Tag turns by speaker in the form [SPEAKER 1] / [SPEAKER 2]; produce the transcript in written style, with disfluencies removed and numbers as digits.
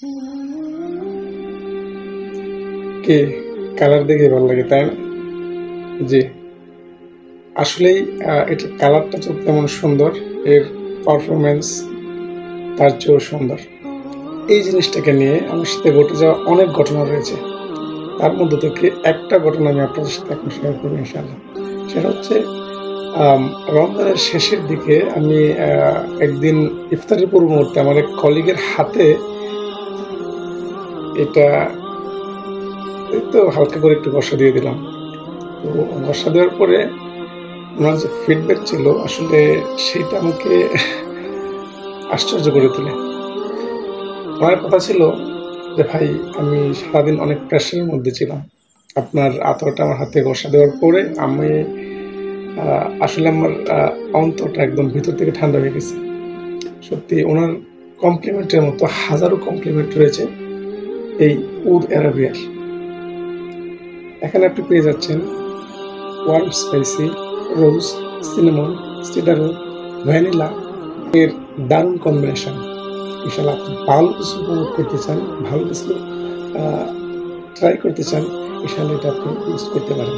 [SPEAKER 1] কি কালার দেখে ভালো লাগে, তাই না? জি, আসলেই এটার কালারটা তো তেমন সুন্দর, এর পারফরমেন্স তার চেয়েও সুন্দর। এই জিনিসটাকে নিয়ে আমার সাথে ঘটে যাওয়া অনেক ঘটনা রয়েছে। তার মধ্য থেকে একটা ঘটনা আমি আপনাদের সাথে এখন শেয়ার করবো ইনশাআল্লাহ। সেটা হচ্ছে আম রমজানের শেষের দিকে আমি একদিন ইফতারের পূর্ব মুহূর্তে আমার এক কলিগের হাতে এটা এই তো হালকা করে একটু ঘষা দিয়ে দিলাম। তো ঘষা দেওয়ার পরে ওনার যে ফিডব্যাক ছিল আসলে সেটা আমাকে আশ্চর্য করে তোলে। ওনার কথা ছিল যে, "ভাই, আমি সারাদিন অনেক প্রেশারের মধ্যে ছিলাম। আপনার আতরটা আমার হাতে ঘষা দেওয়ার পরে আমি আসলে আমার অন্তরটা একদম ভিতর থেকে ঠান্ডা হয়ে গেছে।" সত্যি ওনার কমপ্লিমেন্টের মতো হাজারো কমপ্লিমেন্ট রয়েছে এই উড অ্যারাবিয়ার। এখানে আপনি পেয়ে যাচ্ছেন ওয়ার্ম স্পাইসি, রোজ, সিনামন, সিডারউড, ভ্যানিলা এর দারুণ কম্বিনেশন। ইনশাআল্লাহ আপনি ভালো কিছু উপভোগ করতে চান, ভালো কিছু ট্রাই করতে চান, ইনশাআল্লাহ এটা আপনি ইউজ করতে পারেন।